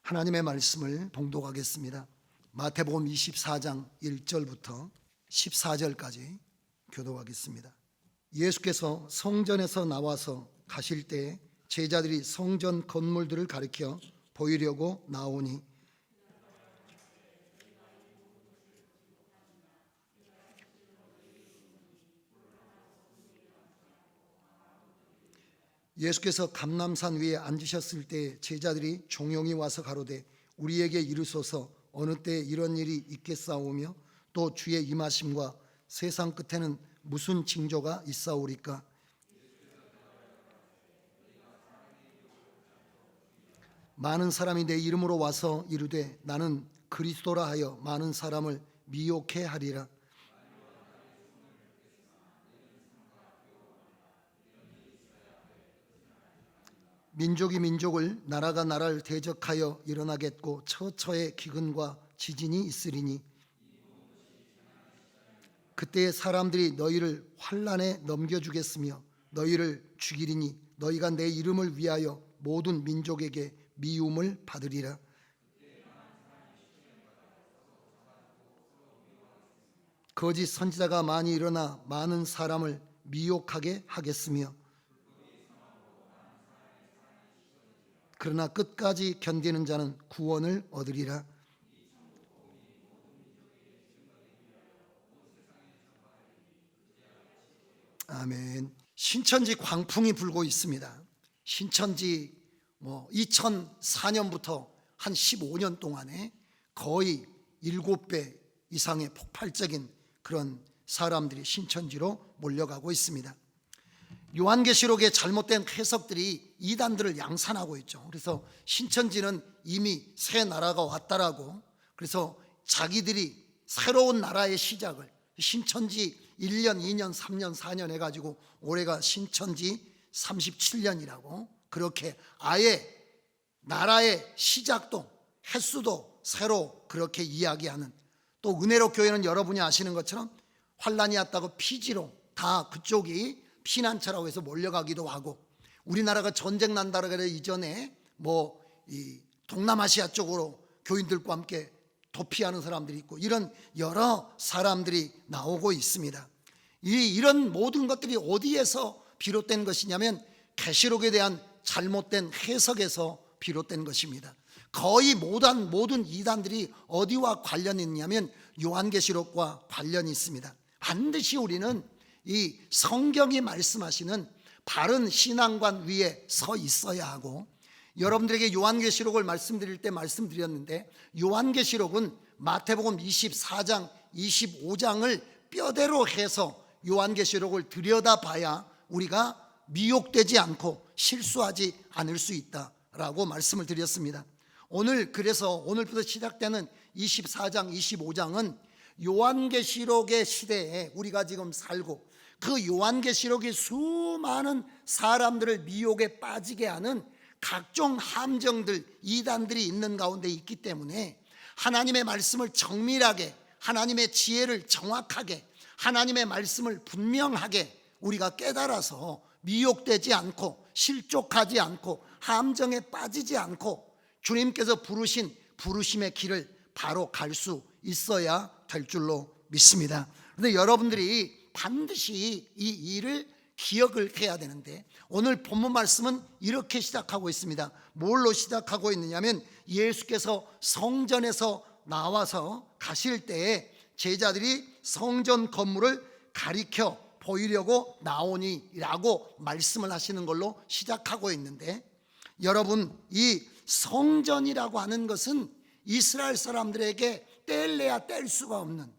하나님의 말씀을 봉독하겠습니다. 마태복음 24장 1절부터 14절까지 교독하겠습니다. 예수께서 성전에서 나와서 가실 때에 제자들이 성전 건물들을 가리켜 보이려고 나오니 예수께서 감람산 위에 앉으셨을 때 제자들이 종용이 와서 가로되 우리에게 이르소서 어느 때에 이런 일이 있겠사오며 또 주의 임하심과 세상 끝에는 무슨 징조가 있사오리까? 많은 사람이 내 이름으로 와서 이르되 나는 그리스도라 하여 많은 사람을 미혹해 하리라. 민족이 민족을 나라가 나라를 대적하여 일어나겠고 처처에 기근과 지진이 있으리니 그때에 사람들이 너희를 환난에 넘겨주겠으며 너희를 죽이리니 너희가 내 이름을 위하여 모든 민족에게 미움을 받으리라. 거짓 선지자가 많이 일어나 많은 사람을 미혹하게 하겠으며 그러나 끝까지 견디는 자는 구원을 얻으리라. 아멘. 신천지 광풍이 불고 있습니다. 신천지 2004년부터 한 15년 동안에 거의 7배 이상의 폭발적인 그런 사람들이 신천지로 몰려가고 있습니다. 요한계시록의 잘못된 해석들이 이단들을 양산하고 있죠. 그래서 신천지는 이미 새 나라가 왔다라고, 그래서 자기들이 새로운 나라의 시작을 신천지 1년, 2년, 3년, 4년 해가지고 올해가 신천지 37년이라고 그렇게 아예 나라의 시작도 횟수도 새로 그렇게 이야기하는, 또 은혜로 교회는 여러분이 아시는 것처럼 환란이 왔다고 피지로 다 그쪽이 피난처라고 해서 몰려가기도 하고, 우리나라가 전쟁 난다고 해서 이전에 이 동남아시아 쪽으로 교인들과 함께 도피하는 사람들이 있고 이런 여러 사람들이 나오고 있습니다. 이런 모든 것들이 어디에서 비롯된 것이냐면 계시록에 대한 잘못된 해석에서 비롯된 것입니다. 거의 모든 이단들이 어디와 관련이 있냐면 요한계시록과 관련이 있습니다. 반드시 우리는 이 성경이 말씀하시는 바른 신앙관 위에 서 있어야 하고, 여러분들에게 요한계시록을 말씀드릴 때 말씀드렸는데 요한계시록은 마태복음 24장 25장을 뼈대로 해서 요한계시록을 들여다봐야 우리가 미혹되지 않고 실수하지 않을 수 있다라고 말씀을 드렸습니다. 그래서 오늘부터 시작되는 24장 25장은 요한계시록의 시대에 우리가 지금 살고 그 요한계시록이 수많은 사람들을 미혹에 빠지게 하는 각종 함정들, 이단들이 있는 가운데 있기 때문에 하나님의 말씀을 정밀하게, 하나님의 지혜를 정확하게, 하나님의 말씀을 분명하게 우리가 깨달아서 미혹되지 않고 실족하지 않고 함정에 빠지지 않고 주님께서 부르신 부르심의 길을 바로 갈 수 있어야 될 줄로 믿습니다. 그런데 여러분들이 반드시 이 일을 기억을 해야 되는데, 오늘 본문 말씀은 이렇게 시작하고 있습니다. 뭘로 시작하고 있느냐면 예수께서 성전에서 나와서 가실 때에 제자들이 성전 건물을 가리켜 보이려고 나오니라고 말씀을 하시는 걸로 시작하고 있는데, 여러분, 이 성전이라고 하는 것은 이스라엘 사람들에게 뗄래야 뗄 수가 없는,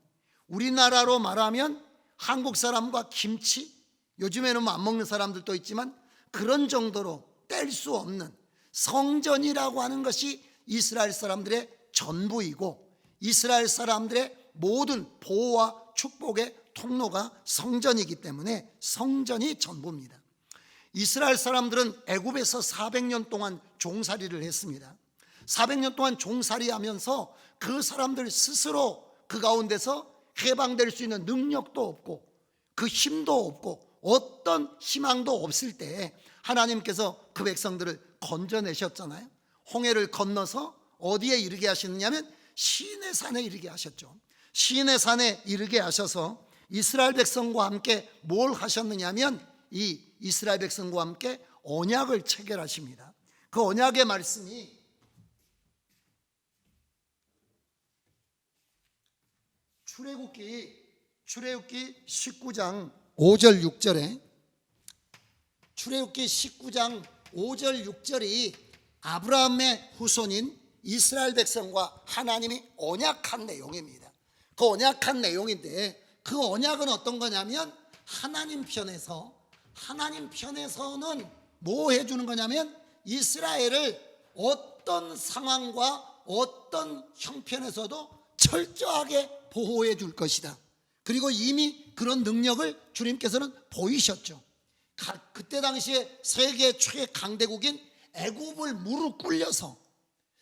우리나라로 말하면 한국 사람과 김치, 요즘에는 안 먹는 사람들도 있지만 그런 정도로 뗄 수 없는 성전이라고 하는 것이 이스라엘 사람들의 전부이고, 이스라엘 사람들의 모든 보호와 축복의 통로가 성전이기 때문에 성전이 전부입니다. 이스라엘 사람들은 애굽에서 400년 동안 종살이를 했습니다. 400년 동안 종살이하면서 그 사람들 스스로 그 가운데서 해방될 수 있는 능력도 없고 그 힘도 없고 어떤 희망도 없을 때 하나님께서 그 백성들을 건져내셨잖아요. 홍해를 건너서 어디에 이르게 하시느냐면 시내 산에 이르게 하셨죠. 시내 산에 이르게 하셔서 이스라엘 백성과 함께 뭘 하셨느냐면 이 이스라엘 백성과 함께 언약을 체결하십니다. 그 언약의 말씀이 출애굽기 19장 5절 6절에 출애굽기 19장 5절 6절이 아브라함의 후손인 이스라엘 백성과 하나님이 언약한 내용입니다. 그 언약한 내용인데 그 언약은 어떤 거냐면 하나님 편에서는 뭐 해주는 거냐면 이스라엘을 어떤 상황과 어떤 형편에서도 철저하게 보호해 줄 것이다. 그리고 이미 그런 능력을 주님께서는 보이셨죠. 그때 당시에 세계 최강대국인 애굽을 무릎 꿇려서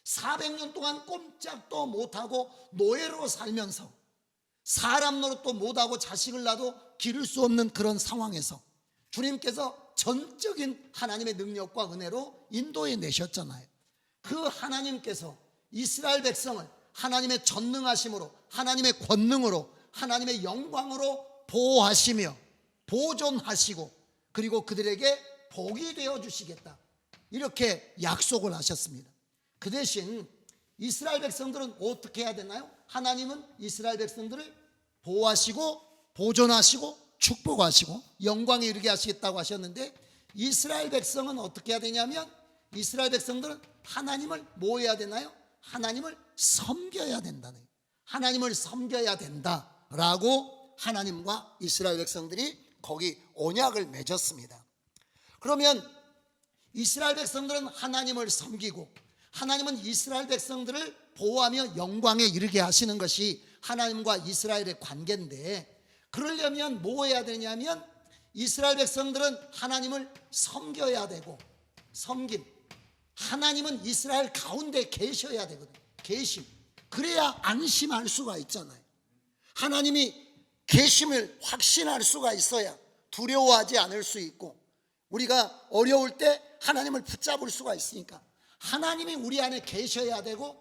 400년 동안 꼼짝도 못하고 노예로 살면서 사람 노릇도 못하고 자식을 낳아도 기를 수 없는 그런 상황에서 주님께서 전적인 하나님의 능력과 은혜로 인도해 내셨잖아요. 그 하나님께서 이스라엘 백성을 하나님의 전능하심으로, 하나님의 권능으로, 하나님의 영광으로 보호하시며 보존하시고 그리고 그들에게 복이 되어 주시겠다, 이렇게 약속을 하셨습니다. 그 대신 이스라엘 백성들은 어떻게 해야 되나요? 하나님은 이스라엘 백성들을 보호하시고 보존하시고 축복하시고 영광에 이르게 하시겠다고 하셨는데, 이스라엘 백성은 어떻게 해야 되냐면 이스라엘 백성들은 하나님을 뭐 해야 되나요? 하나님을 섬겨야 된다는, 하나님을 섬겨야 된다라고 하나님과 이스라엘 백성들이 거기 언약을 맺었습니다. 그러면 이스라엘 백성들은 하나님을 섬기고 하나님은 이스라엘 백성들을 보호하며 영광에 이르게 하시는 것이 하나님과 이스라엘의 관계인데, 그러려면 뭐 해야 되냐면 이스라엘 백성들은 하나님을 섬겨야 되고, 섬김, 하나님은 이스라엘 가운데 계셔야 되거든요. 계심, 그래야 안심할 수가 있잖아요. 하나님이 계심을 확신할 수가 있어야 두려워하지 않을 수 있고, 우리가 어려울 때 하나님을 붙잡을 수가 있으니까 하나님이 우리 안에 계셔야 되고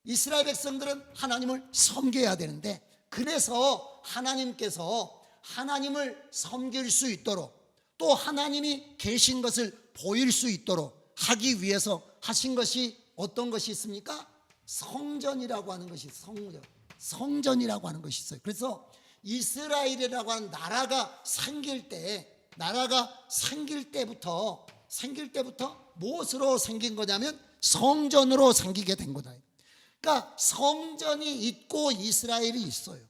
이스라엘 백성들은 하나님을 섬겨야 되는데, 그래서 하나님께서 하나님을 섬길 수 있도록 또 하나님이 계신 것을 보일 수 있도록 하기 위해서 하신 것이 어떤 것이 있습니까? 성전이라고 하는 것이 성전이라고 하는 것이 있어요. 그래서 이스라엘이라고 하는 나라가 생길 때부터 무엇으로 생긴 거냐면 성전으로 생기게 된 거다. 그러니까 성전이 있고 이스라엘이 있어요.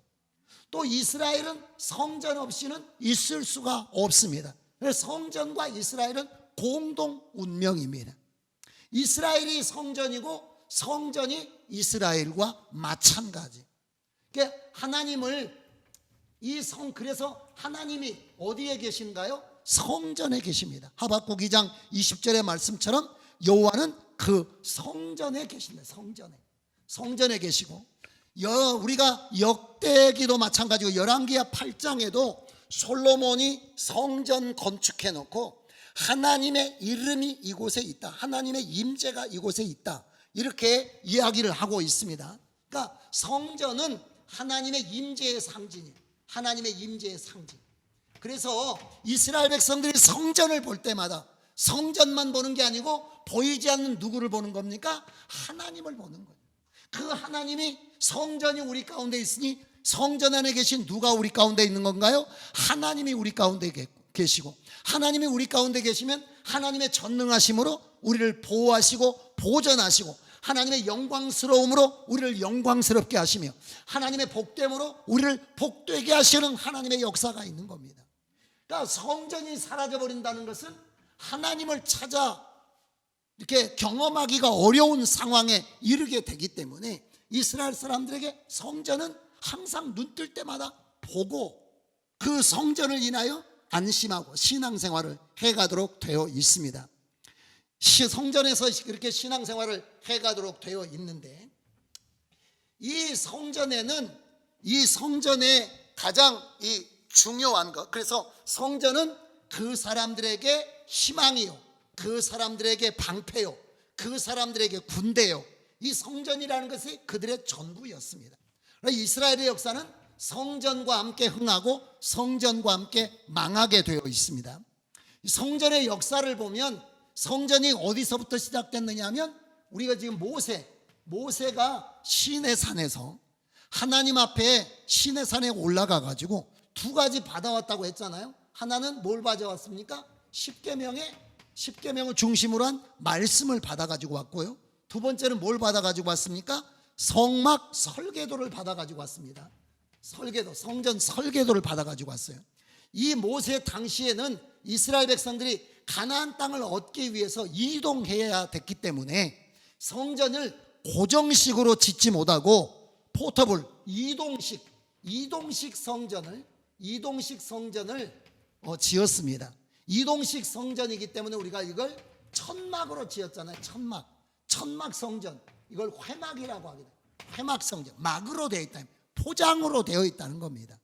또 이스라엘은 성전 없이는 있을 수가 없습니다. 그래서 성전과 이스라엘은 공동 운명입니다. 이스라엘이 성전이고 성전이 이스라엘과 마찬가지. 그러니까 그래서 하나님이 어디에 계신가요? 성전에 계십니다. 하박국 2장 20절의 말씀처럼 여호와는 그 성전에 계신다. 성전에 계시고, 우리가 역대기도 마찬가지고 열왕기하 8장에도 솔로몬이 성전 건축해 놓고 하나님의 이름이 이곳에 있다, 하나님의 임재가 이곳에 있다, 이렇게 이야기를 하고 있습니다. 그러니까 성전은 하나님의 임재의 상징이에요. 하나님의 임재의 상징. 그래서 이스라엘 백성들이 성전을 볼 때마다 성전만 보는 게 아니고 보이지 않는 누구를 보는 겁니까? 하나님을 보는 거예요. 그 하나님이, 성전이 우리 가운데 있으니 성전 안에 계신 누가 우리 가운데 있는 건가요? 하나님이 우리 가운데 계시고, 하나님이 우리 가운데 계시면 하나님의 전능하심으로 우리를 보호하시고 보존하시고, 하나님의 영광스러움으로 우리를 영광스럽게 하시며, 하나님의 복됨으로 우리를 복되게 하시는 하나님의 역사가 있는 겁니다. 그러니까 성전이 사라져버린다는 것은 하나님을 찾아 이렇게 경험하기가 어려운 상황에 이르게 되기 때문에 이스라엘 사람들에게 성전은 항상 눈 뜰 때마다 보고 그 성전을 인하여 안심하고 신앙생활을 해가도록 되어 있습니다. 성전에서 그렇게 신앙생활을 해가도록 되어 있는데, 이 성전에 가장 중요한 것, 그래서 성전은 그 사람들에게 희망이요, 그 사람들에게 방패요, 그 사람들에게 군대요, 이 성전이라는 것이 그들의 전부였습니다. 이스라엘의 역사는 성전과 함께 흥하고 성전과 함께 망하게 되어 있습니다. 성전의 역사를 보면 성전이 어디서부터 시작됐느냐 하면 우리가 지금 모세가 시내산에서 하나님 앞에 시내산에 올라가 가지고 두 가지 받아왔다고 했잖아요. 하나는 뭘 받아왔습니까? 십계명을 중심으로 한 말씀을 받아 가지고 왔고요. 두 번째는 뭘 받아 가지고 왔습니까? 성막 설계도를 받아 가지고 왔습니다. 성전 설계도를 받아 가지고 왔어요. 이 모세 당시에는 이스라엘 백성들이 가나안 땅을 얻기 위해서 이동해야 됐기 때문에 성전을 고정식으로 짓지 못하고 포터블 이동식 성전을 지었습니다. 이동식 성전이기 때문에 우리가 이걸 천막으로 지었잖아요. 천막 성전, 이걸 회막이라고 하거든요. 회막 성전, 막으로 되어 있다, 포장으로 되어 있다는 겁니다.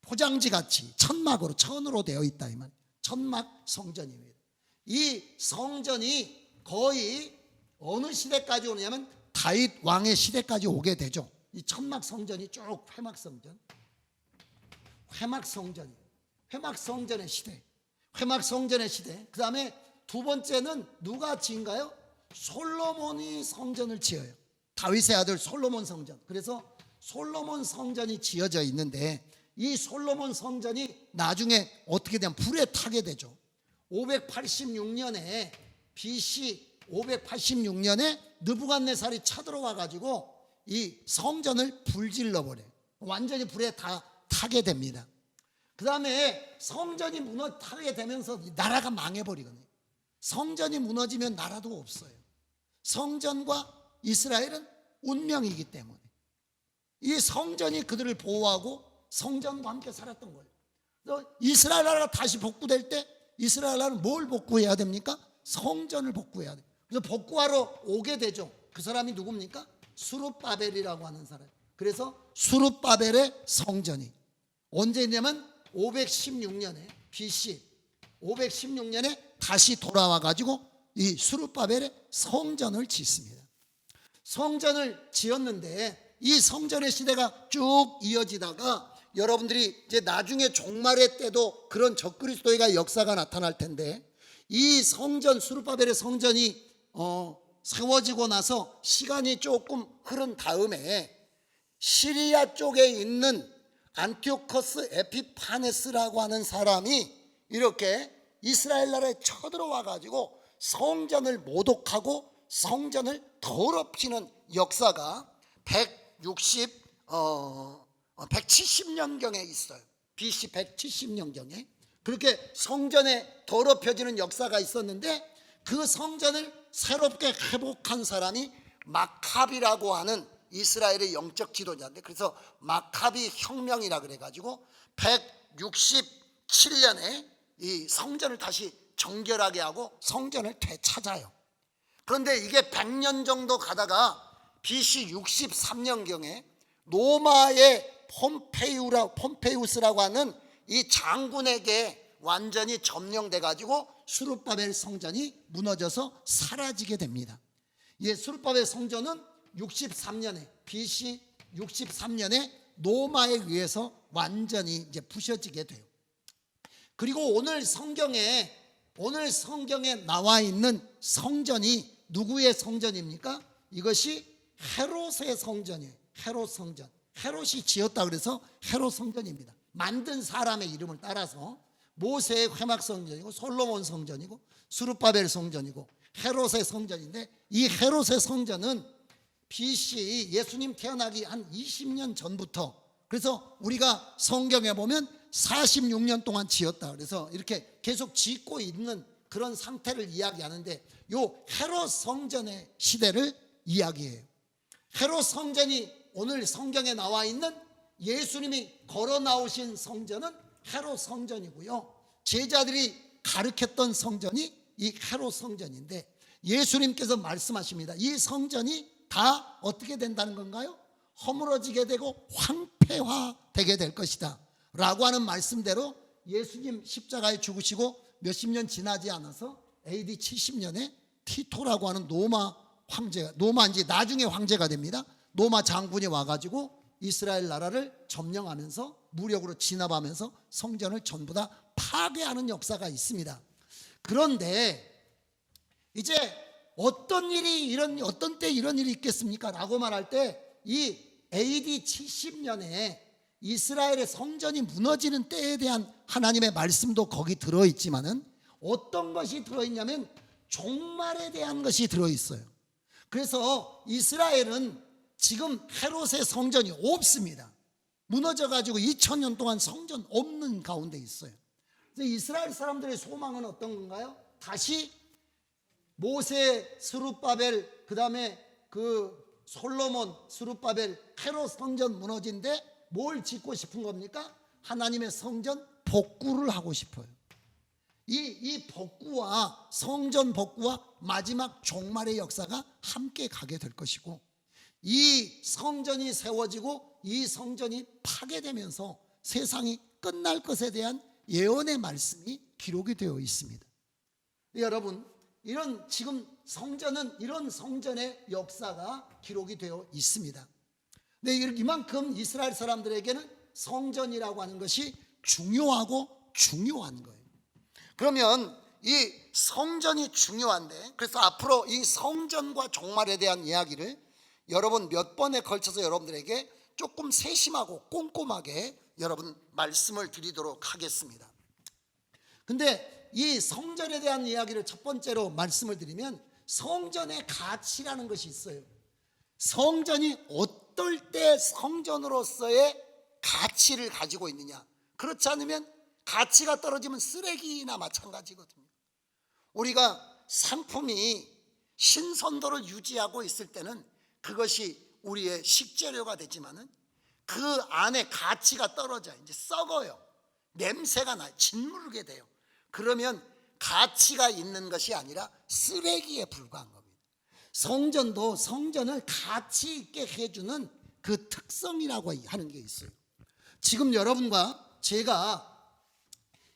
포장지 같이 천막으로, 천으로 되어 있다, 이 말. 천막 성전입니다. 이 성전이 거의 어느 시대까지 오냐면 다윗 왕의 시대까지 오게 되죠. 이 천막 성전이 쭉 회막 성전의 시대. 그 다음에 두 번째는 누가 지은가요? 솔로몬이 성전을 지어요. 다윗의 아들 솔로몬 성전. 그래서 솔로몬 성전이 지어져 있는데 이 솔로몬 성전이 나중에 어떻게 되면 불에 타게 되죠. 586년에 BC 586년에 느부갓네살이 쳐들어와 가지고 이 성전을 불질러 버려요. 완전히 불에 다 타게 됩니다. 그 다음에 성전이 타게 되면서 나라가 망해버리거든요. 성전이 무너지면 나라도 없어요. 성전과 이스라엘은 운명이기 때문에 이 성전이 그들을 보호하고 성전과 함께 살았던 거예요. 그래서 이스라엘 나라가 다시 복구될 때 이스라엘 나라는 뭘 복구해야 됩니까? 성전을 복구해야 돼요. 그래서 복구하러 오게 되죠. 그 사람이 누굽니까? 수룹바벨이라고 하는 사람. 그래서 수룹바벨의 성전이 언제냐면 516년에 BC 516년에 다시 돌아와 가지고 이 수룹바벨의 성전을 짓습니다. 성전을 지었는데 이 성전의 시대가 쭉 이어지다가 여러분들이 이제 나중에 종말의 때도 그런 적그리스도의 역사가 나타날 텐데 이 성전, 수룹바벨의 성전이 세워지고 나서 시간이 조금 흐른 다음에 시리아 쪽에 있는 안티오커스 에피파네스라고 하는 사람이 이렇게 이스라엘 나라에 쳐들어와 가지고 성전을 모독하고 성전을 더럽히는 역사가 170년경에 있어요. BC 170년경에 그렇게 성전에 더럽혀지는 역사가 있었는데 그 성전을 새롭게 회복한 사람이 마카비라고 하는 이스라엘의 영적 지도자인데 그래서 마카비 혁명이라 그래가지고 167년에 이 성전을 다시 정결하게 하고 성전을 되찾아요. 그런데 이게 100년 정도 가다가 BC 63년경에 로마의 폼페이우스라고 하는 이 장군에게 완전히 점령돼 가지고 수룹바벨 성전이 무너져서 사라지게 됩니다. 이 수룹바벨 성전은 63년에 BC 63년에 로마에 의해서 완전히 이제 부셔지게 돼요. 그리고 오늘 성경에 나와 있는 성전이 누구의 성전입니까? 이것이 헤롯의 성전이에요. 헤롯 성전. 헤롯이 지었다 그래서 헤롯 성전입니다. 만든 사람의 이름을 따라서 모세의 회막 성전이고 솔로몬 성전이고 수룹바벨 성전이고 헤롯의 성전인데 이 헤롯의 성전은 BC 예수님 태어나기 한 20년 전부터 그래서 우리가 성경에 보면 46년 동안 지었다 그래서 이렇게 계속 짓고 있는 그런 상태를 이야기하는데 요 헤롯 성전의 시대를 이야기해요. 헤롯 성전이 오늘 성경에 나와 있는 예수님이 걸어 나오신 성전은 헤롯 성전이고요. 제자들이 가르쳤던 성전이 이 헤롯 성전인데 예수님께서 말씀하십니다. 이 성전이 다 어떻게 된다는 건가요? 허물어지게 되고 황폐화되게 될 것이다 라고 하는 말씀대로 예수님 십자가에 죽으시고 몇십 년 지나지 않아서 AD 70년에 티토라고 하는 로마 황제가, 노마 이제 나중에 황제가 됩니다. 노마 장군이 와가지고 이스라엘 나라를 점령하면서 무력으로 진압하면서 성전을 전부 다 파괴하는 역사가 있습니다. 그런데 이제 어떤 때 이런 일이 있겠습니까? 라고 말할 때 이 AD 70년에 이스라엘의 성전이 무너지는 때에 대한 하나님의 말씀도 거기 들어있지만은 어떤 것이 들어있냐면 종말에 대한 것이 들어있어요. 그래서 이스라엘은 지금 헤롯의 성전이 없습니다. 무너져가지고 2000년 동안 성전 없는 가운데 있어요. 그래서 이스라엘 사람들의 소망은 어떤 건가요? 다시 모세, 스룹바벨, 그 다음에 솔로몬, 스룹바벨, 헤롯 성전 무너진데 뭘 짓고 싶은 겁니까? 하나님의 성전 복구를 하고 싶어요. 이 복구와 성전 복구와 마지막 종말의 역사가 함께 가게 될 것이고, 이 성전이 세워지고 이 성전이 파괴되면서 세상이 끝날 것에 대한 예언의 말씀이 기록이 되어 있습니다. 여러분, 지금 성전은 이런 성전의 역사가 기록이 되어 있습니다. 근데 이만큼 이스라엘 사람들에게는 성전이라고 하는 것이 중요하고 중요한 거예요. 그러면 이 성전이 중요한데, 그래서 앞으로 이 성전과 종말에 대한 이야기를 여러분 몇 번에 걸쳐서 여러분들에게 조금 세심하고 꼼꼼하게 여러분 말씀을 드리도록 하겠습니다. 근데 이 성전에 대한 이야기를 첫 번째로 말씀을 드리면, 성전의 가치라는 것이 있어요. 성전이 어떨 때 성전으로서의 가치를 가지고 있느냐, 그렇지 않으면 가치가 떨어지면 쓰레기나 마찬가지거든요. 우리가 상품이 신선도를 유지하고 있을 때는 그것이 우리의 식재료가 되지만은 그 안에 가치가 떨어져요. 이제 썩어요. 냄새가 나요. 짓무르게 돼요. 그러면 가치가 있는 것이 아니라 쓰레기에 불과한 겁니다. 성전도 성전을 가치 있게 해주는 그 특성이라고 하는 게 있어요. 지금 여러분과 제가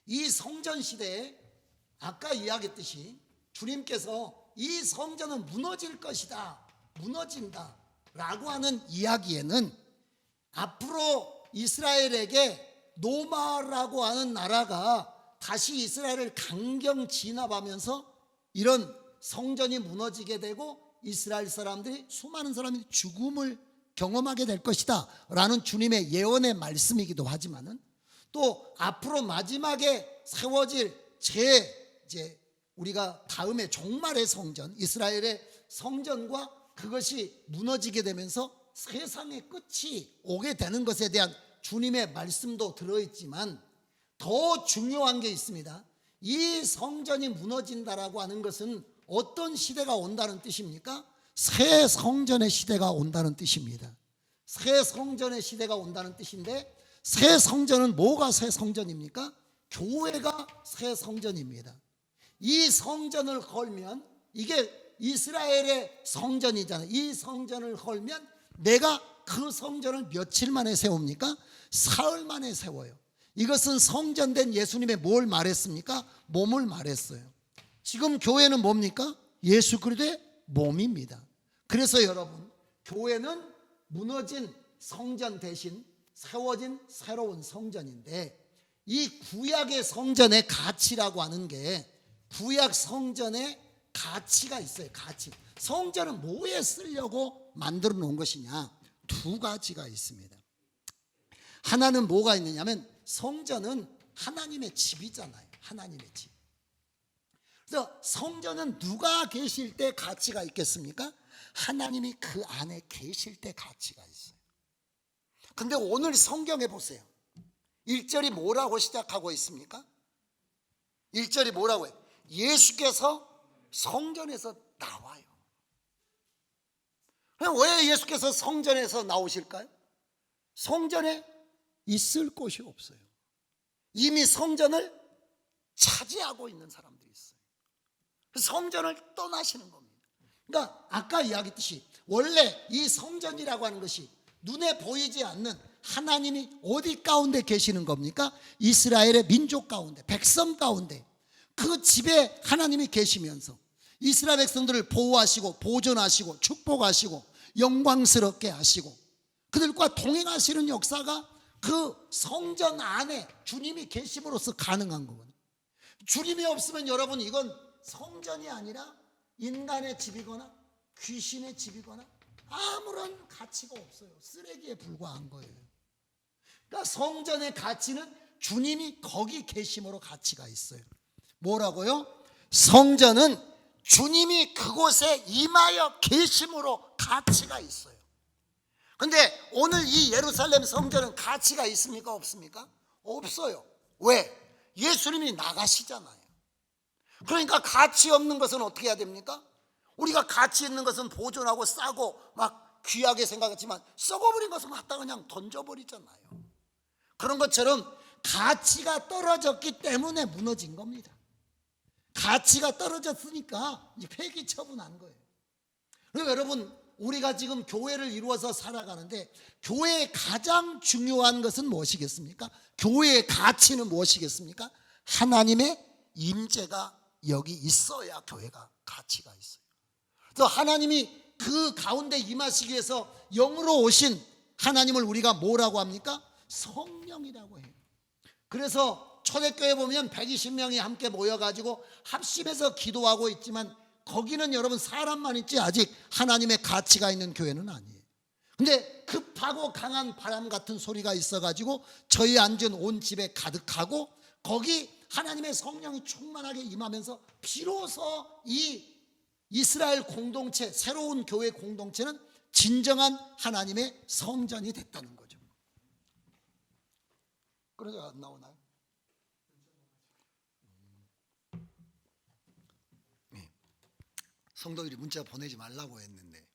이 성전 시대에 아까 이야기했듯이 주님께서 이 성전은 무너질 것이다, 무너진다 라고 하는 이야기에는 앞으로 이스라엘에게 노마라고 하는 나라가 다시 이스라엘을 강경 진압하면서 이런 성전이 무너지게 되고 이스라엘 사람들이, 수많은 사람이 죽음을 경험하게 될 것이다 라는 주님의 예언의 말씀이기도 하지만은, 또 앞으로 마지막에 세워질 이제 우리가 다음에 종말의 성전, 이스라엘의 성전과 그것이 무너지게 되면서 세상의 끝이 오게 되는 것에 대한 주님의 말씀도 들어있지만, 더 중요한 게 있습니다. 이 성전이 무너진다라고 하는 것은 어떤 시대가 온다는 뜻입니까? 새 성전의 시대가 온다는 뜻입니다. 새 성전의 시대가 온다는 뜻인데, 새 성전은 뭐가 새 성전입니까? 교회가 새 성전입니다. 이 성전을 헐면, 이게 이스라엘의 성전이잖아요. 이 성전을 헐면 내가 그 성전을 며칠 만에 세웁니까? 사흘 만에 세워요. 이것은 성전된 예수님의 뭘 말했습니까? 몸을 말했어요. 지금 교회는 뭡니까? 예수 그리스도의 몸입니다. 그래서 여러분, 교회는 무너진 성전 대신 세워진 새로운 성전인데, 이 구약의 성전의 가치라고 하는 게, 구약 성전의 가치가 있어요. 가치. 성전은 뭐에 쓰려고 만들어 놓은 것이냐? 두 가지가 있습니다. 하나는 뭐가 있느냐면, 성전은 하나님의 집이잖아요. 하나님의 집. 그래서 성전은 누가 계실 때 가치가 있겠습니까? 하나님이 그 안에 계실 때 가치가 있어요. 근데 오늘 성경에 보세요. 1절이 뭐라고 시작하고 있습니까? 1절이 뭐라고 해요? 예수께서 성전에서 나와요. 왜 예수께서 성전에서 나오실까요? 성전에 있을 곳이 없어요. 이미 성전을 차지하고 있는 사람들이 있어요. 성전을 떠나시는 겁니다. 그러니까 아까 이야기했듯이 원래 이 성전이라고 하는 것이 눈에 보이지 않는 하나님이 어디 가운데 계시는 겁니까? 이스라엘의 민족 가운데, 백성 가운데, 그 집에 하나님이 계시면서 이스라엘 백성들을 보호하시고 보존하시고 축복하시고 영광스럽게 하시고 그들과 동행하시는 역사가 그 성전 안에 주님이 계심으로써 가능한 거거든요. 주님이 없으면 여러분 이건 성전이 아니라 인간의 집이거나 귀신의 집이거나 아무런 가치가 없어요. 쓰레기에 불과한 거예요. 그러니까 성전의 가치는 주님이 거기 계심으로 가치가 있어요. 뭐라고요? 성전은 주님이 그곳에 임하여 계심으로 가치가 있어요. 근데 오늘 이 예루살렘 성전은 가치가 있습니까? 없습니까? 없어요. 왜? 예수님이 나가시잖아요. 그러니까 가치 없는 것은 어떻게 해야 됩니까? 우리가 가치 있는 것은 보존하고 싸고 막 귀하게 생각했지만 썩어버린 것은 갖다 그냥 던져버리잖아요. 그런 것처럼 가치가 떨어졌기 때문에 무너진 겁니다. 가치가 떨어졌으니까 이제 폐기 처분한 거예요. 그리고 여러분, 우리가 지금 교회를 이루어서 살아가는데 교회의 가장 중요한 것은 무엇이겠습니까? 교회의 가치는 무엇이겠습니까? 하나님의 임재가 여기 있어야 교회가 가치가 있어요. 그래서 하나님이 그 가운데 임하시기 위해서 영으로 오신 하나님을 우리가 뭐라고 합니까? 성령이라고 해요. 그래서 초대교회 보면 120명이 함께 모여가지고 합심해서 기도하고 있지만 거기는 여러분 사람만 있지 아직 하나님의 가치가 있는 교회는 아니에요. 근데 급하고 강한 바람 같은 소리가 있어가지고 저희 앉은 온 집에 가득하고 거기 하나님의 성령이 충만하게 임하면서 비로소 이 이스라엘 공동체, 새로운 교회 공동체는 진정한 하나님의 성전이 됐다는 거죠. 그러죠? 안 나오나요? 네. 성도들이 문자 보내지 말라고 했는데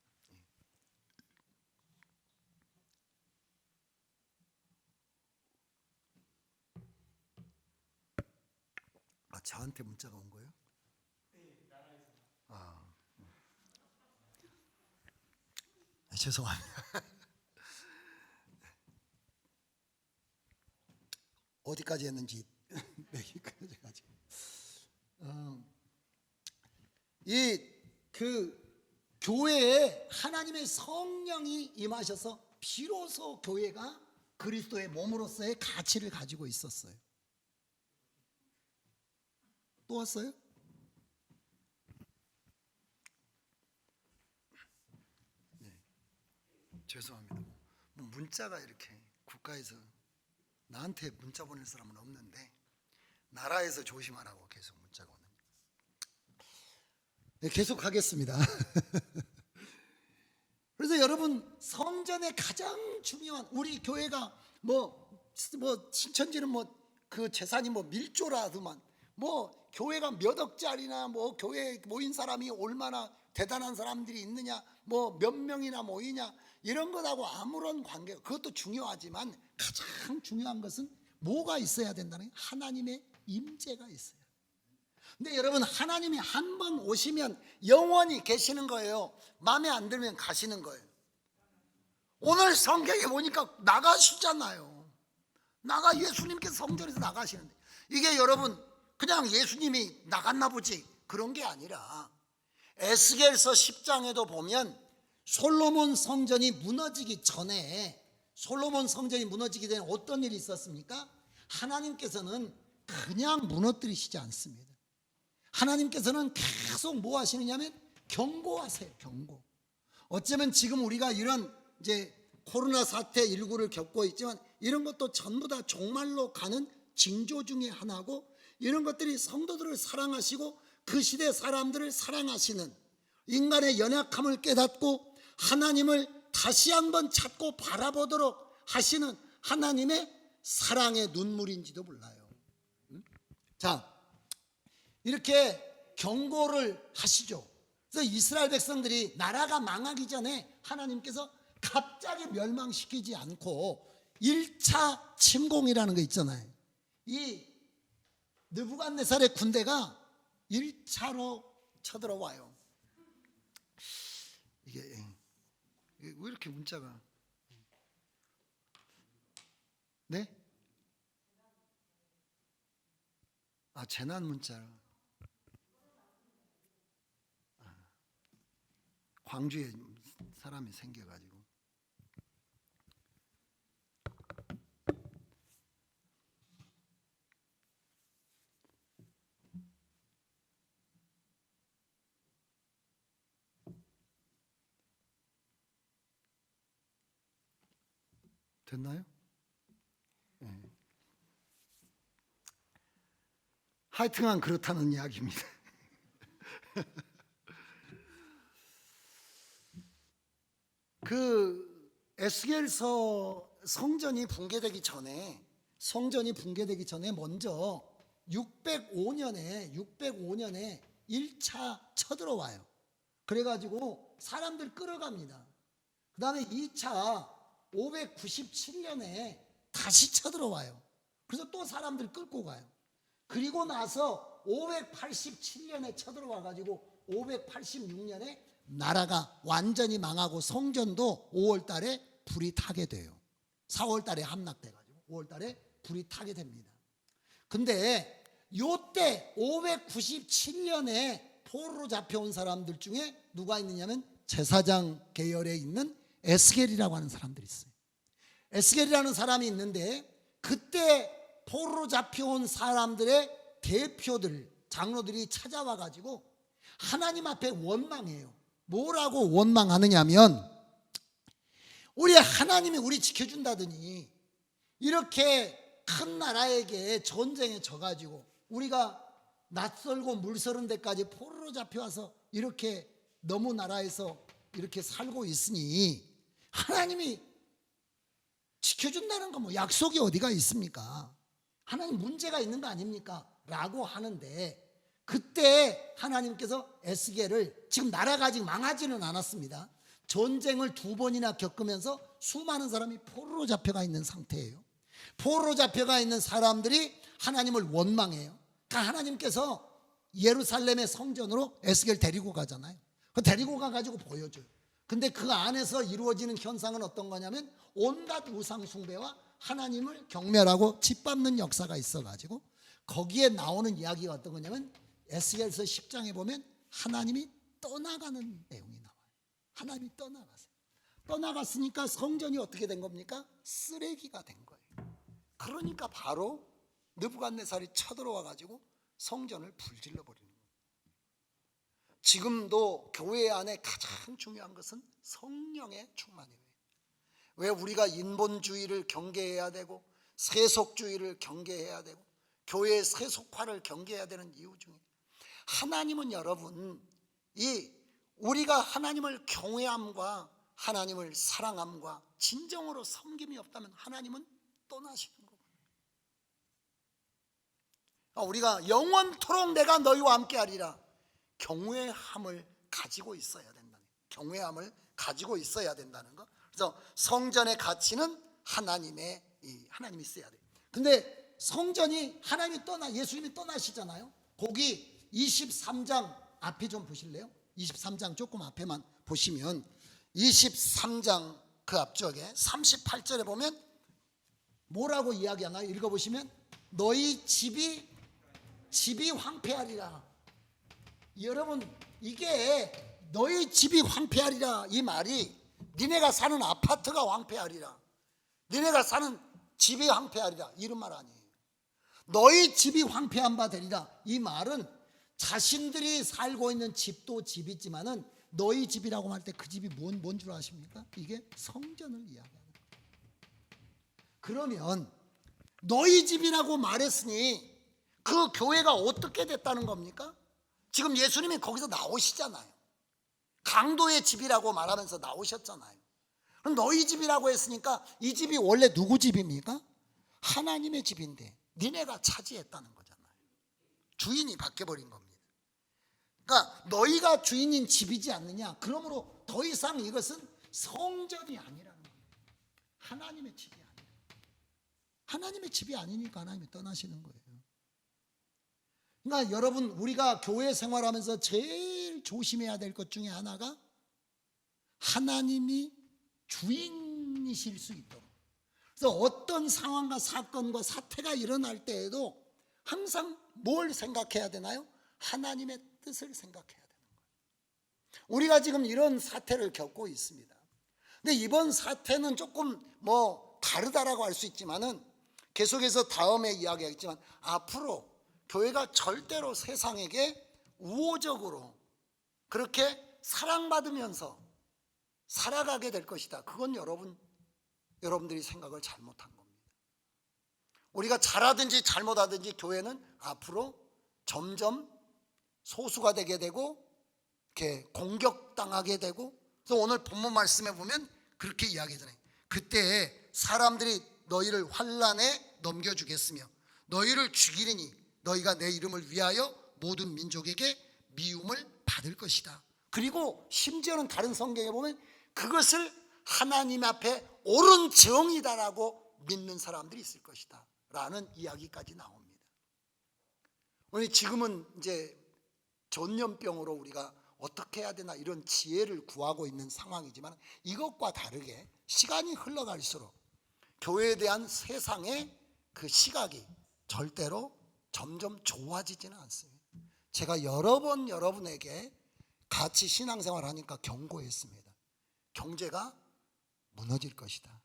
저한테 문자가 온 거예요? 죄송합니다. 어디까지 했는지 여기까지 가지고 교회에 하나님의 성령이 임하셔서 비로소 교회가 그리스도의 몸으로서의 가치를 가지고 있었어요. 또 왔어요? 네, 죄송합니다. 문자가 이렇게 국가에서 나한테 문자 보낼 사람은 없는데 나라에서 조심하라고 계속 문자가 오는. 네, 계속 하겠습니다. 그래서 여러분, 성전의 가장 중요한 우리 교회가 뭐 신천지는 그 재산이 밀조라더만 교회가 몇 억짜리나 교회에 모인 사람이 얼마나 대단한 사람들이 있느냐 몇 명이나 모이냐 이런 것하고 아무런 관계가, 그것도 중요하지만 가장 중요한 것은 뭐가 있어야 된다는 거예요? 하나님의 임재가 있어요. 근데 여러분, 하나님이 한 번 오시면 영원히 계시는 거예요. 마음에 안 들면 가시는 거예요. 오늘 성경에 보니까 나가시잖아요. 예수님께서 성전에서 나가시는데 이게 여러분 그냥 예수님이 나갔나 보지 그런 게 아니라 에스겔서 10장에도 보면 솔로몬 성전이 무너지기 전에 어떤 일이 있었습니까? 하나님께서는 그냥 무너뜨리시지 않습니다. 하나님께서는 계속 뭐 하시느냐면 경고하세요. 경고. 어쩌면 지금 우리가 이런 이제 코로나 사태 19를 겪고 있지만 이런 것도 전부 다 종말로 가는 징조 중에 하나고, 이런 것들이 성도들을 사랑하시고 그 시대 사람들을 사랑하시는, 인간의 연약함을 깨닫고 하나님을 다시 한번 찾고 바라보도록 하시는 하나님의 사랑의 눈물인지도 몰라요. 자, 이렇게 경고를 하시죠. 그래서 이스라엘 백성들이 나라가 망하기 전에 하나님께서 갑자기 멸망시키지 않고 1차 침공이라는 거 있잖아요. 이 느부갓네살의 군대가 1차로 쳐들어와요. 이게 왜 이렇게 문자가, 네? 재난 문자. 광주에 사람이 생겨가지고. 됐나요? 네. 하여튼간 그렇다는 이야기입니다. 그 에스겔서 성전이 붕괴되기 전에 먼저 605년에 1차 쳐들어와요. 그래가지고 사람들 끌어갑니다. 그 다음에 2차 597년에 다시 쳐들어와요. 그래서 또 사람들 끌고 가요. 그리고 나서 587년에 쳐들어와가지고 586년에 나라가 완전히 망하고 성전도 5월 달에 불이 타게 돼요. 4월 달에 함락돼가지고 5월 달에 불이 타게 됩니다. 근데 요때 597년에 포로로 잡혀온 사람들 중에 누가 있느냐면 제사장 계열에 있는 에스겔이라고 하는 사람들이 있어요. 에스겔이라는 사람이 있는데 그때 포로로 잡혀온 사람들의 대표들, 장로들이 찾아와 가지고 하나님 앞에 원망해요. 뭐라고 원망하느냐면 우리 하나님이 우리 지켜준다더니 이렇게 큰 나라에게 전쟁에 져가지고 우리가 낯설고 물서른 데까지 포로로 잡혀와서 이렇게 너무 나라에서 이렇게 살고 있으니 하나님이 지켜준다는 거 뭐 약속이 어디가 있습니까? 하나님 문제가 있는 거 아닙니까? 라고 하는데 그때 하나님께서 에스겔을 지금 나라가 아직 망하지는 않았습니다. 전쟁을 2번이나 겪으면서 수많은 사람이 포로로 잡혀가 있는 상태예요. 포로로 잡혀가 있는 사람들이 하나님을 원망해요. 그러니까 하나님께서 예루살렘의 성전으로 에스겔 데리고 가잖아요. 그 데리고 가가지고 보여줘요. 근데 그 안에서 이루어지는 현상은 어떤 거냐면 온갖 우상 숭배와 하나님을 경멸하고 짓밟는 역사가 있어가지고 거기에 나오는 이야기가 어떤 거냐면 에스겔서 10장에 보면 하나님이 떠나가는 내용이 나와요. 하나님이 떠나갔어요. 떠나갔으니까 성전이 어떻게 된 겁니까? 쓰레기가 된 거예요. 그러니까 바로 느부갓네살이 쳐들어와 가지고 성전을 불질러 버리는 거예요. 지금도 교회 안에 가장 중요한 것은 성령의 충만이에요. 왜 우리가 인본주의를 경계해야 되고 세속주의를 경계해야 되고 교회의 세속화를 경계해야 되는 이유 중에 하나님은 여러분 우리가 하나님을 경외함과 하나님을 사랑함과 진정으로 섬김이 없다면 하나님은 떠나시는 거예요. 우리가 영원토록 내가 너희와 함께하리라 경외함을 가지고 있어야 된다는 거예요. 경외함을 가지고 있어야 된다는 거. 그래서 성전의 가치는 하나님이 있어야 돼요. 근데 성전이 예수님이 떠나시잖아요. 거기 23장 앞에 좀 보실래요? 23장 조금 앞에만 보시면 23장 그 앞쪽에 38절에 보면 뭐라고 이야기하나요? 읽어보시면 너희 집이 황폐하리라. 여러분 이게 너희 집이 황폐하리라 이 말이 니네가 사는 아파트가 황폐하리라 니네가 사는 집이 황폐하리라 이런 말 아니에요. 너희 집이 황폐한 바 되리라 이 말은 자신들이 살고 있는 집도 집이지만은 너희 집이라고 할 때 그 집이 뭔 줄 아십니까? 이게 성전을 이야기하는 거예요. 그러면 너희 집이라고 말했으니 그 교회가 어떻게 됐다는 겁니까? 지금 예수님이 거기서 나오시잖아요. 강도의 집이라고 말하면서 나오셨잖아요. 그럼 너희 집이라고 했으니까 이 집이 원래 누구 집입니까? 하나님의 집인데 니네가 차지했다는 거잖아요. 주인이 바뀌어버린 겁니다. 그러니까 너희가 주인인 집이지 않느냐. 그러므로 더 이상 이것은 성전이 아니라는 거예요. 하나님의 집이 아니에요. 하나님의 집이 아니니까 하나님이 떠나시는 거예요. 그러니까 여러분 우리가 교회 생활하면서 제일 조심해야 될 것 중에 하나가 하나님이 주인이실 수 있도록. 그래서 어떤 상황과 사건과 사태가 일어날 때에도 항상 뭘 생각해야 되나요? 하나님의 뜻을 생각해야 되는 거예요. 우리가 지금 이런 사태를 겪고 있습니다. 근데 이번 사태는 조금 다르다라고 할 수 있지만은 계속해서 다음에 이야기하겠지만 앞으로 교회가 절대로 세상에게 우호적으로 그렇게 사랑받으면서 살아가게 될 것이다. 그건 여러분들이 생각을 잘못한 겁니다. 우리가 잘하든지 잘못하든지 교회는 앞으로 점점 소수가 되게 되고 이렇게 공격당하게 되고, 그래서 오늘 본문 말씀에 보면 그렇게 이야기하잖아요. 그때 사람들이 너희를 환난에 넘겨주겠으며 너희를 죽이리니 너희가 내 이름을 위하여 모든 민족에게 미움을 받을 것이다. 그리고 심지어는 다른 성경에 보면 그것을 하나님 앞에 옳은 정이다라고 믿는 사람들이 있을 것이다 라는 이야기까지 나옵니다. 우리 지금은 이제 전염병으로 우리가 어떻게 해야 되나 이런 지혜를 구하고 있는 상황이지만, 이것과 다르게 시간이 흘러갈수록 교회에 대한 세상의 그 시각이 절대로 점점 좋아지지는 않습니다. 제가 여러 번 여러분에게 같이 신앙생활 하니까 경고했습니다. 경제가 무너질 것이다.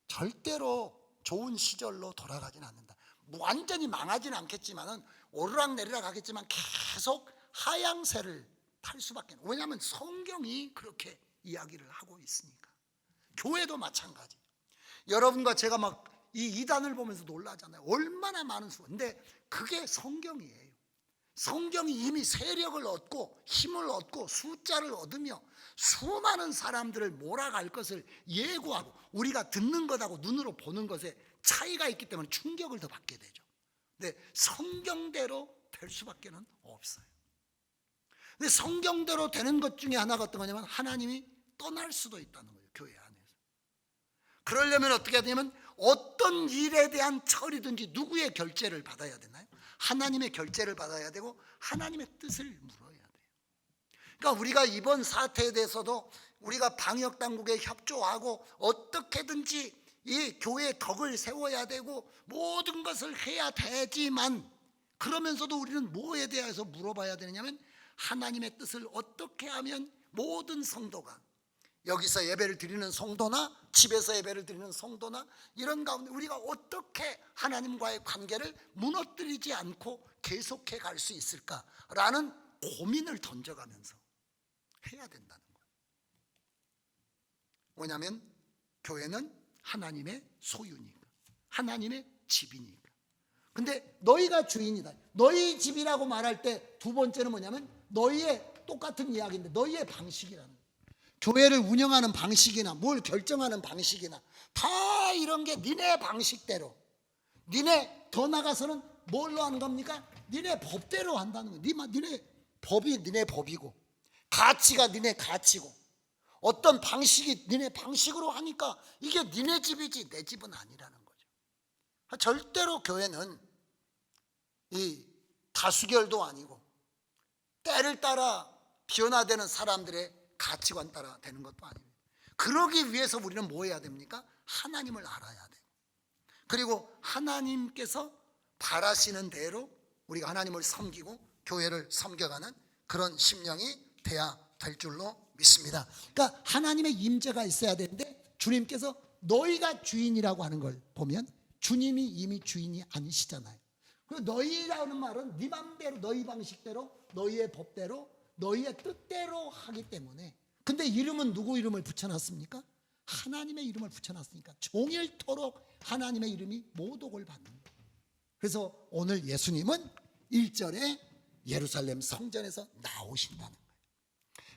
절대로 좋은 시절로 돌아가진 않는다. 완전히 망하진 않겠지만은 오르락내리락 하겠지만 계속 하향세를 탈 수밖에 없어요. 왜냐하면 성경이 그렇게 이야기를 하고 있으니까. 교회도 마찬가지. 여러분과 제가 막 이 이단을 보면서 놀라잖아요. 얼마나 많은 수. 근데 그게 성경이에요. 성경이 이미 세력을 얻고 힘을 얻고 숫자를 얻으며 수많은 사람들을 몰아갈 것을 예고하고, 우리가 듣는 것하고 눈으로 보는 것에 차이가 있기 때문에 충격을 더 받게 되죠. 근데 성경대로 될 수밖에 없어요. 근데 성경대로 되는 것 중에 하나가 어떤 거냐면 하나님이 떠날 수도 있다는 거예요. 교회 안에서. 그러려면 어떻게 해야 되냐면 어떤 일에 대한 처리든지 누구의 결재를 받아야 되나요? 하나님의 결재를 받아야 되고 하나님의 뜻을 물어야 돼요. 그러니까 우리가 이번 사태에 대해서도 우리가 방역당국에 협조하고 어떻게든지 이 교회의 덕을 세워야 되고 모든 것을 해야 되지만, 그러면서도 우리는 뭐에 대해서 물어봐야 되느냐면 하나님의 뜻을 어떻게 하면 모든 성도가, 여기서 예배를 드리는 성도나 집에서 예배를 드리는 성도나 이런 가운데 우리가 어떻게 하나님과의 관계를 무너뜨리지 않고 계속해 갈 수 있을까라는 고민을 던져가면서 해야 된다는 거예요. 왜냐하면 교회는 하나님의 소유니까, 하나님의 집이니까. 근데 너희가 주인이다. 너희 집이라고 말할 때 두 번째는 뭐냐면 너희의, 똑같은 이야기인데 너희의 방식이라는 거예요. 교회를 운영하는 방식이나 뭘 결정하는 방식이나 다 이런 게 니네 방식대로, 니네 더 나가서는 뭘로 하는 겁니까? 니네 법대로 한다는 거예요. 니네 법이 니네 법이고 가치가 니네 가치고 어떤 방식이 니네 방식으로 하니까 이게 니네 집이지 내 집은 아니라는 거죠. 절대로 교회는 이 다수결도 아니고 때를 따라 변화되는 사람들의 가치관 따라 되는 것도 아닙니다. 그러기 위해서 우리는 뭐 해야 됩니까? 하나님을 알아야 돼요. 그리고 하나님께서 바라시는 대로 우리가 하나님을 섬기고 교회를 섬겨가는 그런 심령이 돼야 될 줄로 믿습니다. 그러니까 하나님의 임재가 있어야 되는데, 주님께서 너희가 주인이라고 하는 걸 보면 주님이 이미 주인이 아니시잖아요. 그리고 너희라는 말은 네 맘대로, 너희 방식대로, 너희의 법대로, 너희의 뜻대로 하기 때문에. 근데 이름은 누구 이름을 붙여놨습니까? 하나님의 이름을 붙여놨으니까 종일토록 하나님의 이름이 모독을 받는 거예요. 그래서 오늘 예수님은 1절에 예루살렘 성전에서 나오신다는 거예요.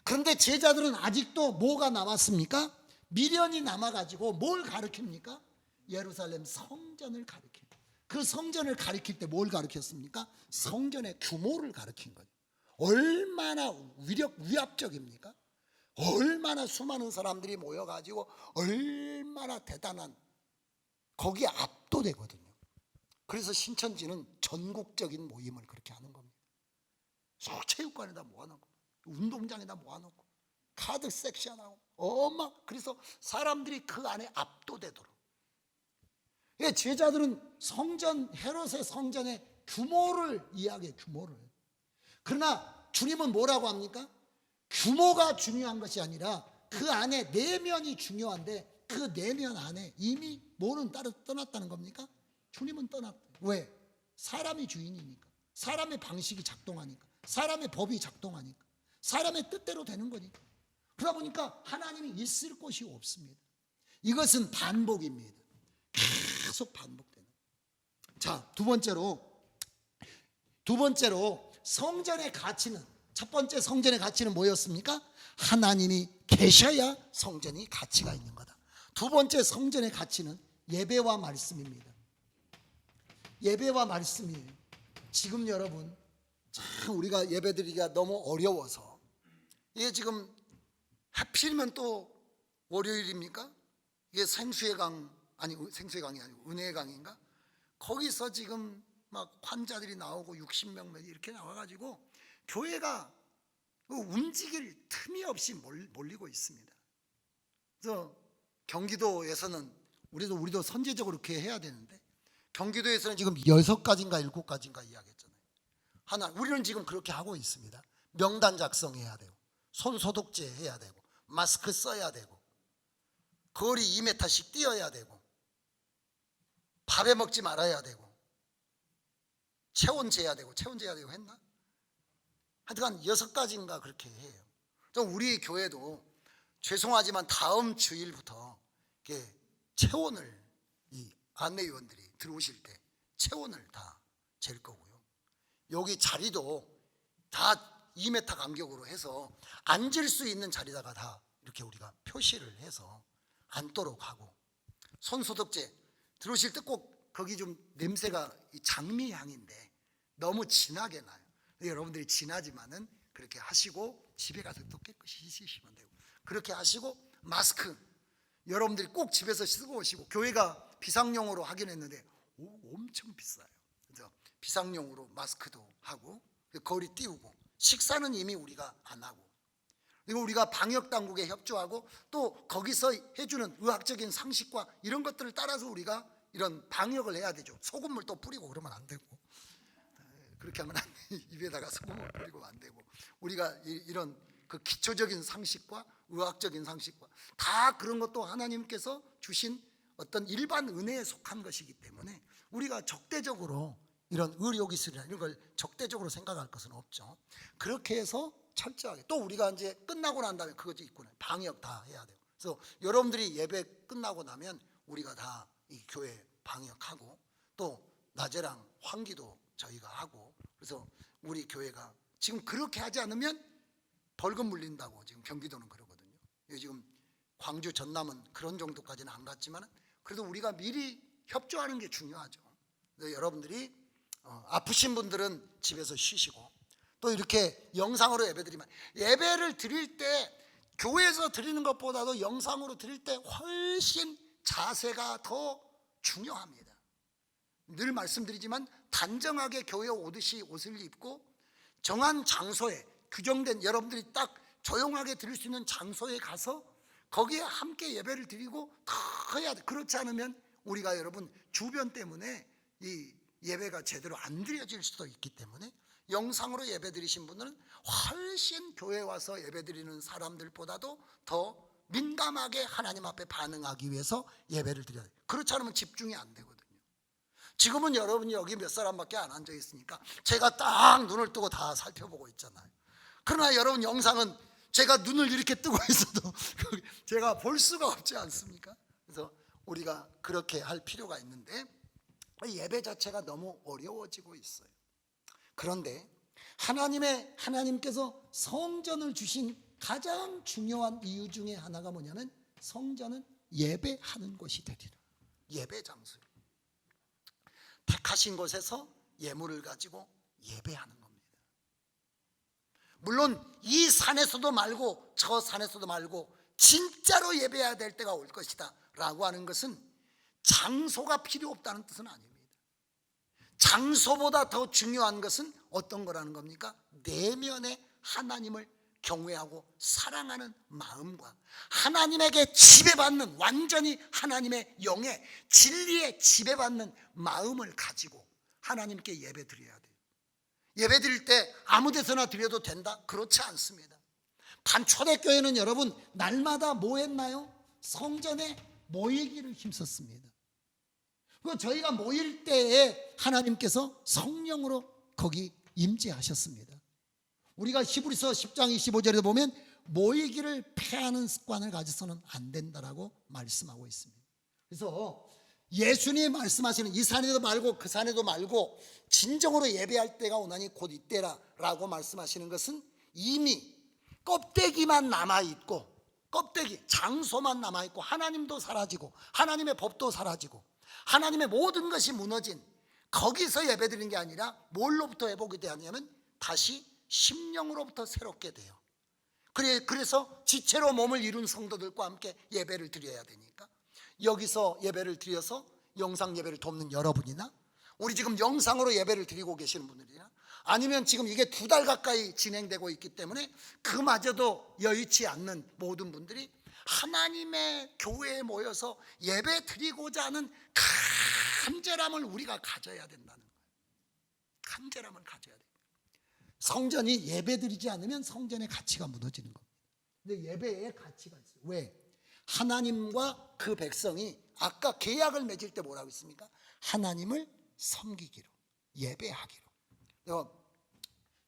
그런데 제자들은 아직도 뭐가 남았습니까? 미련이 남아가지고 뭘 가르칩니까? 예루살렘 성전을 가르쳐요. 그 성전을 가르칠 때 뭘 가르쳤습니까? 성전의 규모를 가르친 거예요. 얼마나 위압적입니까? 얼마나 수많은 사람들이 모여가지고 얼마나 대단한, 거기에 압도되거든요. 그래서 신천지는 전국적인 모임을 그렇게 하는 겁니다. 체육관에다 모아놓고 운동장에다 모아놓고 카드 섹션하고 그래서 사람들이 그 안에 압도되도록. 제자들은 성전, 헤롯의 성전의 규모를 이야기해요. 규모를. 그러나 주님은 뭐라고 합니까? 규모가 중요한 것이 아니라 그 안에 내면이 중요한데 그 내면 안에 이미 뭐는 떠났다는 겁니까? 주님은 떠났다. 왜? 사람이 주인이니까. 사람의 방식이 작동하니까. 사람의 법이 작동하니까. 사람의 뜻대로 되는 거니까. 그러다 보니까 하나님이 있을 곳이 없습니다. 이것은 반복입니다. 계속 반복되는. 자, 두 번째로 성전의 가치는, 첫 번째 성전의 가치는 뭐였습니까? 하나님이 계셔야 성전이 가치가 있는 거다. 두 번째 성전의 가치는 예배와 말씀입니다. 예배와 말씀이에요. 지금 여러분 참 우리가 예배드리기가 너무 어려워서, 이게 지금 하필이면 또 월요일입니까? 이게 생수의 강이 아니고 은혜의 강인가? 거기서 지금 막 환자들이 나오고 60명 이렇게 나와가지고 교회가 움직일 틈이 없이 몰리고 있습니다. 그래서 경기도에서는 우리도 선제적으로 그렇게 해야 되는데, 경기도에서는 지금 6가지인가 7가지인가 이야기했잖아요. 하나, 우리는 지금 그렇게 하고 있습니다. 명단 작성해야 되고, 손 소독제 해야 되고, 마스크 써야 되고, 거리 2m씩 뛰어야 되고, 밥에 먹지 말아야 되고, 체온 재야 되고 했나? 하여튼 6가지인가 그렇게 해요. 우리 교회도 죄송하지만 다음 주일부터 체온을, 이 안내위원들이 들어오실 때 체온을 다 잴 거고요. 여기 자리도 다 2m 간격으로 해서 앉을 수 있는 자리다가 다 이렇게 우리가 표시를 해서 앉도록 하고, 손소독제 들어오실 때 꼭 거기 좀 냄새가 장미 향인데 너무 진하게 나요. 여러분들이 진하지만은 그렇게 하시고 집에 가서 또 깨끗이 씻으시면 되고, 그렇게 하시고, 마스크 여러분들이 꼭 집에서 쓰고 오시고, 교회가 비상용으로 하긴 했는데 엄청 비싸요. 그래서 비상용으로 마스크도 하고, 거리 띄우고, 식사는 이미 우리가 안 하고, 그리고 우리가 방역 당국에 협조하고, 또 거기서 해주는 의학적인 상식과 이런 것들을 따라서 우리가 이런 방역을 해야 되죠. 소금물 또 뿌리고 그러면 안 되고, 그렇게 하면 안 돼. 입에다가 소금을 뿌리고 안 되고, 우리가 이런 그 기초적인 상식과 의학적인 상식과 다 그런 것도 하나님께서 주신 어떤 일반 은혜에 속한 것이기 때문에 우리가 적대적으로 이런 의료기술이나 이런 걸 적대적으로 생각할 것은 없죠. 그렇게 해서 철저하게, 또 우리가 이제 끝나고 난 다음에 그것도 있고 방역 다 해야 돼요. 그래서 여러분들이 예배 끝나고 나면 우리가 다 이 교회 방역하고, 또 낮에랑 환기도 저희가 하고, 그래서 우리 교회가 지금 그렇게 하지 않으면 벌금 물린다고 지금 경기도는 그러거든요. 지금 광주 전남은 그런 정도까지는 안 갔지만 그래도 우리가 미리 협조하는 게 중요하죠. 여러분들이 아프신 분들은 집에서 쉬시고, 또 이렇게 영상으로 예배드리면, 예배를 드릴 때 교회에서 드리는 것보다도 영상으로 드릴 때 훨씬 자세가 더 중요합니다. 늘 말씀드리지만 단정하게 교회 오듯이 옷을 입고 정한 장소에, 규정된 여러분들이 딱 조용하게 드릴 수 있는 장소에 가서 거기에 함께 예배를 드리고 다 해야 돼. 그렇지 않으면 우리가 여러분 주변 때문에 이 예배가 제대로 안 드려질 수도 있기 때문에 영상으로 예배 드리신 분들은 훨씬 교회에 와서 예배 드리는 사람들보다도 더 민감하게 하나님 앞에 반응하기 위해서 예배를 드려야 돼요. 그렇지 않으면 집중이 안 되거든요. 지금은 여러분이 여기 몇 사람밖에 안 앉아 있으니까 제가 딱 눈을 뜨고 다 살펴보고 있잖아요. 그러나 여러분 영상은 제가 눈을 이렇게 뜨고 있어도 제가 볼 수가 없지 않습니까? 그래서 우리가 그렇게 할 필요가 있는데 예배 자체가 너무 어려워지고 있어요. 그런데 하나님께서 성전을 주신 가장 중요한 이유 중에 하나가 뭐냐면, 성전은 예배하는 곳이 되리라. 예배 장소예요. 택하신 곳에서 예물을 가지고 예배하는 겁니다. 물론 이 산에서도 말고 저 산에서도 말고 진짜로 예배해야 될 때가 올 것이다 라고 하는 것은 장소가 필요 없다는 뜻은 아닙니다. 장소보다 더 중요한 것은 어떤 거라는 겁니까? 내면의 하나님을 경외하고 사랑하는 마음과 하나님에게 지배받는, 완전히 하나님의 영에, 진리에 지배받는 마음을 가지고 하나님께 예배 드려야 돼요. 예배 드릴 때 아무 데서나 드려도 된다? 그렇지 않습니다. 초대교회는 여러분 날마다 뭐 했나요? 성전에 모이기를 힘썼습니다. 그 저희가 모일 때에 하나님께서 성령으로 거기 임재하셨습니다. 우리가 히브리서 10장 25절에 보면 모이기를 폐하는 습관을 가져서는 안 된다라고 말씀하고 있습니다. 그래서 예수님이 말씀하시는 이 산에도 말고 그 산에도 말고 진정으로 예배할 때가 오나니 곧 이때라라고 말씀하시는 것은 이미 껍데기만 남아있고, 껍데기, 장소만 남아있고, 하나님도 사라지고 하나님의 법도 사라지고 하나님의 모든 것이 무너진 거기서 예배드리는 게 아니라 뭘로부터 회복이 되냐면 다시 심령으로부터 새롭게 돼요. 그래서 지체로 몸을 이룬 성도들과 함께 예배를 드려야 되니까 여기서 예배를 드려서 영상 예배를 돕는 여러분이나 우리 지금 영상으로 예배를 드리고 계시는 분들이나 아니면 지금 이게 2달 가까이 진행되고 있기 때문에 그마저도 여의치 않는 모든 분들이 하나님의 교회에 모여서 예배 드리고자 하는 간절함을 우리가 가져야 된다는 거예요. 간절함을 가져야 돼요. 성전이 예배 드리지 않으면 성전의 가치가 무너지는 겁니다. 근데 예배의 가치가 있어요. 왜? 하나님과 그 백성이 아까 계약을 맺을 때 뭐라고 했습니까? 하나님을 섬기기로, 예배하기로.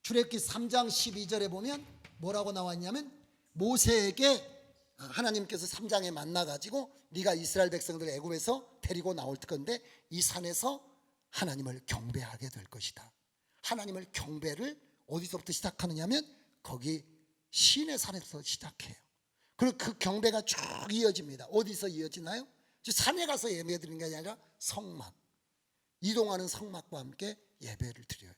출애굽기 3장 12절에 보면 뭐라고 나왔냐면 모세에게 하나님께서 3장에 만나가지고 네가 이스라엘 백성들을 애굽에서 데리고 나올 건데 이 산에서 하나님을 경배하게 될 것이다. 하나님을 경배를 어디서부터 시작하느냐면 거기 시내 산에서 시작해요. 그리고 그 경배가 쭉 이어집니다. 어디서 이어지나요? 산에 가서 예배 드리는 게 아니라 성막, 이동하는 성막과 함께 예배를 드려요.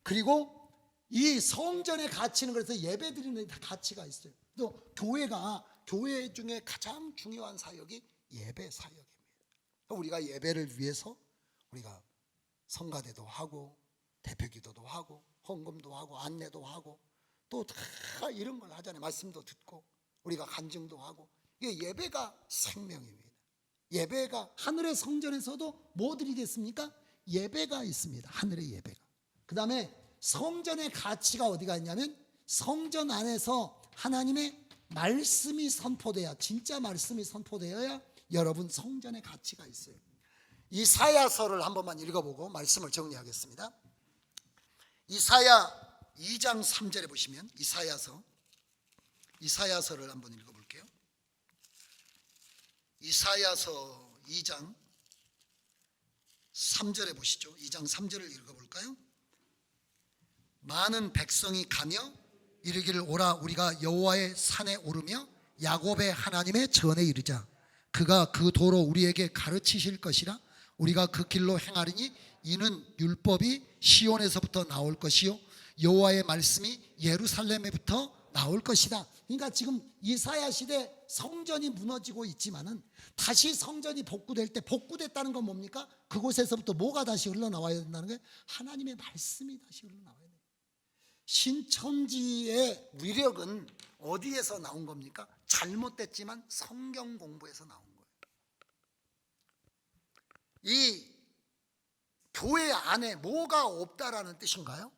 그리고 이 성전의 가치는 그래서 예배 드리는 가치가 있어요. 또 교회 중에 가장 중요한 사역이 예배 사역입니다. 우리가 예배를 위해서 우리가 성가대도 하고 대표기도도 하고 헌금도 하고 안내도 하고 또 다 이런 걸 하잖아요. 말씀도 듣고 우리가 간증도 하고 이게 예배가 생명입니다. 예배가 하늘의 성전에서도 뭐 드리겠습니까? 예배가 있습니다. 하늘의 예배가. 그 다음에 성전의 가치가 어디가 있냐면 성전 안에서 하나님의 말씀이 선포돼야, 진짜 말씀이 선포되어야 여러분 성전의 가치가 있어요. 이사야서를 한 번만 읽어보고 말씀을 정리하겠습니다. 이사야 2장 3절에 보시면 이사야서를 한번 읽어볼게요. 이사야서 2장 3절에 보시죠. 2장 3절을 읽어볼까요? 많은 백성이 가며 이르기를 오라 우리가 여호와의 산에 오르며 야곱의 하나님의 전에 이르자. 그가 그 도로 우리에게 가르치실 것이라. 우리가 그 길로 행하리니 이는 율법이 시온에서부터 나올 것이요 여호와의 말씀이 예루살렘에부터 나올 것이다. 그러니까 지금 이사야 시대 성전이 무너지고 있지만은 다시 성전이 복구될 때 복구됐다는 건 뭡니까? 그곳에서부터 뭐가 다시 흘러나와야 된다는 거예요? 하나님의 말씀이 다시 흘러나와야 돼요. 신천지의 위력은 어디에서 나온 겁니까? 잘못됐지만 성경 공부에서 나온 거예요. 이 교회 안에 뭐가 없다라는 뜻인가요?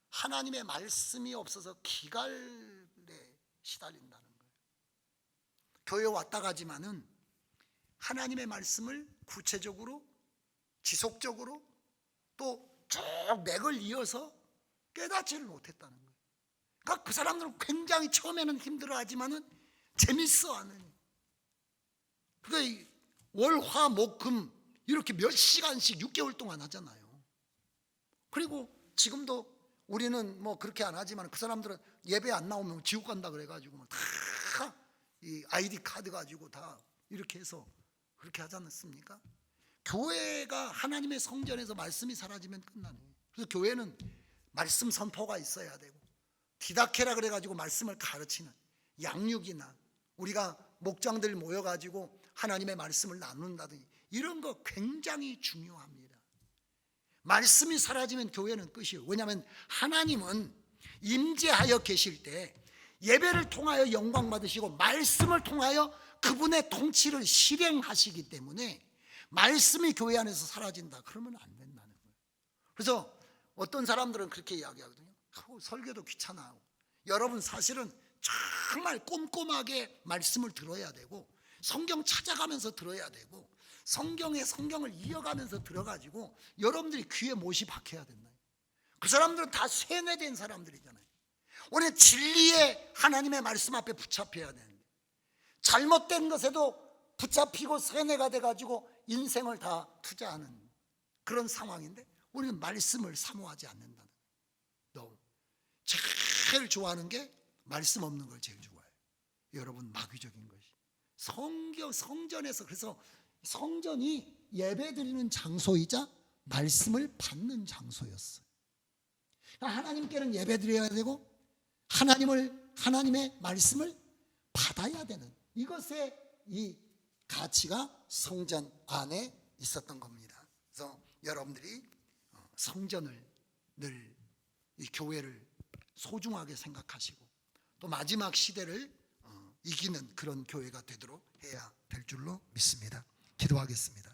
하나님의 말씀이 없어서 기갈에 시달린다는 거예요. 교회 왔다 가지만은 하나님의 말씀을 구체적으로 지속적으로 또 쭉 맥을 이어서 깨닫지를 못했다는 거예요. 그러니까 그 사람들은 굉장히 처음에는 힘들어하지만은 재밌어하는. 그러니까 월, 화, 목, 금 이렇게 몇 시간씩 6개월 동안 하잖아요. 그리고 지금도 우리는 뭐 그렇게 안 하지만 그 사람들은 예배 안 나오면 지옥 간다 그래가지고 다 이 아이디 카드 가지고 다 이렇게 해서 그렇게 하지 않습니까? 교회가 하나님의 성전에서 말씀이 사라지면 끝나는 거예요. 그래서 교회는 말씀 선포가 있어야 되고 디다케라 그래가지고 말씀을 가르치는 양육이나 우리가 목장들 모여가지고 하나님의 말씀을 나눈다든지 이런 거 굉장히 중요합니다. 말씀이 사라지면 교회는 끝이에요. 왜냐하면 하나님은 임재하여 계실 때 예배를 통하여 영광 받으시고 말씀을 통하여 그분의 통치를 실행하시기 때문에 말씀이 교회 안에서 사라진다 그러면 안 된다는 거예요. 그래서 어떤 사람들은 그렇게 이야기하거든요. 설교도 귀찮아요. 여러분 사실은 정말 꼼꼼하게 말씀을 들어야 되고 성경 찾아가면서 들어야 되고 성경을 이어가면서 들어가지고 여러분들이 귀에 못이 박혀야 된다. 그 사람들은 다 세뇌된 사람들이잖아요. 오늘 진리의 하나님의 말씀 앞에 붙잡혀야 되는데 잘못된 것에도 붙잡히고 세뇌가 돼가지고 인생을 다 투자하는 그런 상황인데 우리는 말씀을 사모하지 않는다는 거예요. 제일 좋아하는 게 말씀 없는 걸 제일 좋아해요. 여러분, 마귀적인 것이 성전에서, 그래서 성전이 예배드리는 장소이자 말씀을 받는 장소였어요. 하나님께는 예배드려야 되고 하나님의 말씀을 받아야 되는 이것의 이 가치가 성전 안에 있었던 겁니다. 그래서 여러분들이 성전을 늘 이 교회를 소중하게 생각하시고 또 마지막 시대를 이기는 그런 교회가 되도록 해야 될 줄로 믿습니다. 기도하겠습니다.